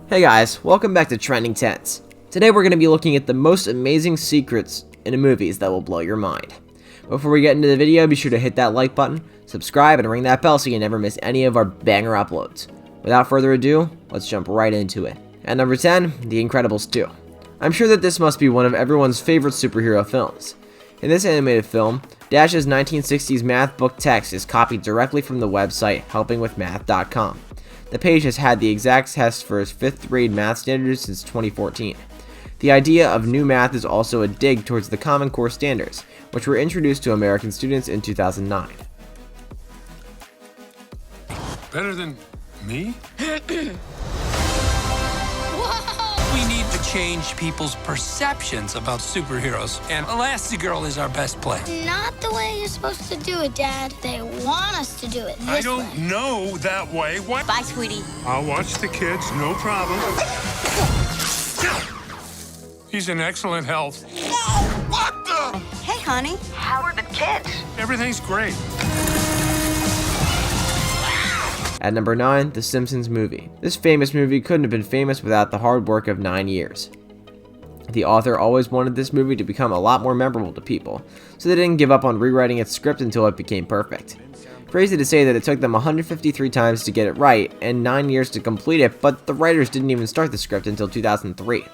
Hey guys, welcome back to Trending Tens. Today we're going to be looking at the most amazing secrets in movies that will blow your mind. Before we get into the video, be sure to hit that like button, subscribe, and ring that bell so you never miss any of our banger uploads. Without further ado, let's jump right into it. At number 10, The Incredibles 2. I'm sure that this must be one of everyone's favorite superhero films. In this animated film, Dash's 1960s math book text is copied directly from the website helpingwithmath.com. The page has had the exact test for its 5th grade math standards since 2014. The idea of new math is also a dig towards the Common Core standards, which were introduced to American students in 2009. Better than me? We need to change people's perceptions about superheroes, and Elastigirl is our best play. Not the way you're supposed to do it, Dad. They want us to do it this I don't way. know that way. What? Bye, sweetie. I'll watch the kids, no problem. He's in excellent health. What the? Hey, honey. How are the kids? Everything's great. At number 9, The Simpsons movie. This famous movie couldn't have been famous without the hard work of 9 years. The author always wanted this movie to become a lot more memorable to people, so they didn't give up on rewriting its script until it became perfect. Crazy to say that it took them 153 times to get it right and 9 years to complete it, but the writers didn't even start the script until 2003.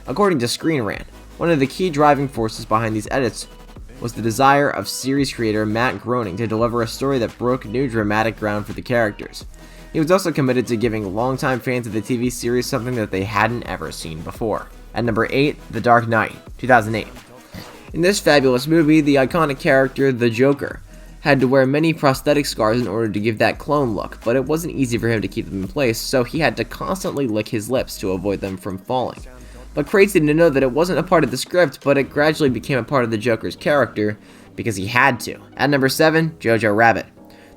According to Screen Rant, one of the key driving forces behind these edits was the desire of series creator Matt Groening to deliver a story that broke new dramatic ground for the characters. He was also committed to giving longtime fans of the TV series something that they hadn't ever seen before. At number 8, The Dark Knight, 2008. In this fabulous movie, the iconic character, the Joker, had to wear many prosthetic scars in order to give that clone look, but it wasn't easy for him to keep them in place, so he had to constantly lick his lips to avoid them from falling. But crazy to know that it wasn't a part of the script, but it gradually became a part of the Joker's character because he had to. At number 7, Jojo Rabbit.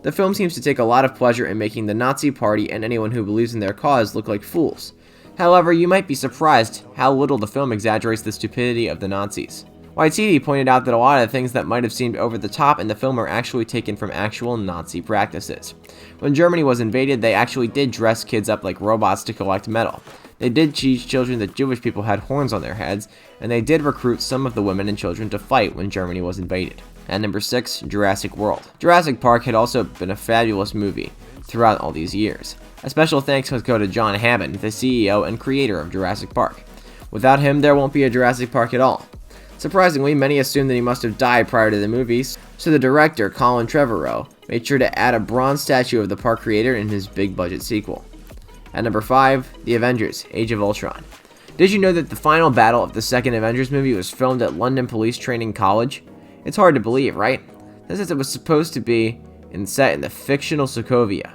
The film seems to take a lot of pleasure in making the Nazi Party and anyone who believes in their cause look like fools. However, you might be surprised how little the film exaggerates the stupidity of the Nazis. Waititi pointed out that a lot of the things that might have seemed over the top in the film are actually taken from actual Nazi practices. When Germany was invaded, they actually did dress kids up like robots to collect metal. They did teach children that Jewish people had horns on their heads, and they did recruit some of the women and children to fight when Germany was invaded. At number 6, Jurassic World. Jurassic Park had also been a fabulous movie throughout all these years. A special thanks must go to John Hammond, the CEO and creator of Jurassic Park. Without him, there won't be a Jurassic Park at all. Surprisingly, many assumed that he must have died prior to the movies, so the director, Colin Trevorrow, made sure to add a bronze statue of the park creator in his big-budget sequel. At number 5, The Avengers, Age of Ultron. Did you know that the final battle of the second Avengers movie was filmed at London Police Training College? It's hard to believe, right? This is it was supposed to be set in the fictional Sokovia.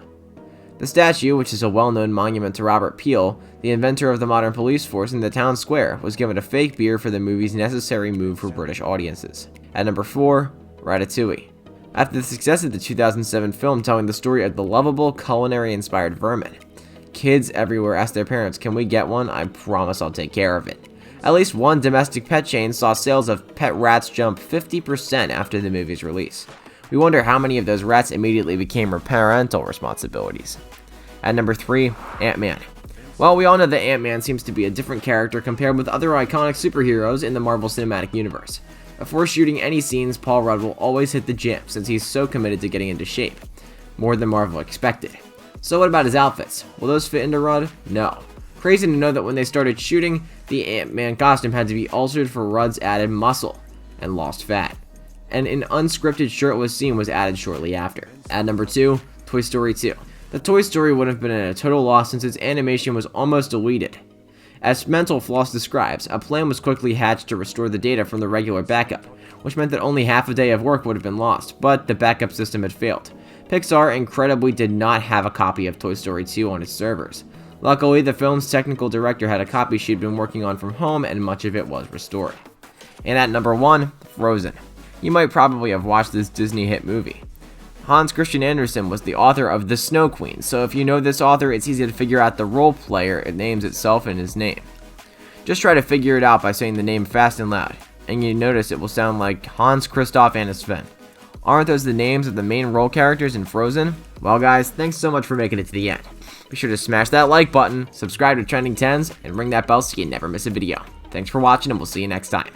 The statue, which is a well-known monument to Robert Peel, the inventor of the modern police force in the town square, was given a fake beer for the movie's necessary move for British audiences. At number 4, Ratatouille. After the success of the 2007 film telling the story of the lovable, culinary-inspired vermin, kids everywhere asked their parents, "Can we get one? I promise I'll take care of it." At least one domestic pet chain saw sales of pet rats jump 50% after the movie's release. We wonder how many of those rats immediately became parental responsibilities. At number 3, Ant-Man. Well, we all know that Ant-Man seems to be a different character compared with other iconic superheroes in the Marvel Cinematic Universe. Before shooting any scenes, Paul Rudd will always hit the gym since he's so committed to getting into shape. More than Marvel expected. So what about his outfits? Will those fit into Rudd? No. Crazy to know that when they started shooting, the Ant-Man costume had to be altered for Rudd's added muscle and lost fat. And an unscripted shirtless scene was added shortly after. At number 2, Toy Story 2. The Toy Story would have been a total loss since its animation was almost deleted. As Mental Floss describes, a plan was quickly hatched to restore the data from the regular backup, which meant that only half a day of work would have been lost, but the backup system had failed. Pixar incredibly did not have a copy of Toy Story 2 on its servers. Luckily, the film's technical director had a copy she'd been working on from home, and much of it was restored. And at number 1, Frozen. You might probably have watched this Disney hit movie. Hans Christian Andersen was the author of The Snow Queen, so if you know this author, it's easy to figure out the role player it names itself in his name. Just try to figure it out by saying the name fast and loud, and you notice it will sound like Hans Christoph and Sven. Aren't those the names of the main role characters in Frozen? Well guys, thanks so much for making it to the end. Be sure to smash that like button, subscribe to Trending 10s, and ring that bell so you never miss a video. Thanks for watching, and we'll see you next time.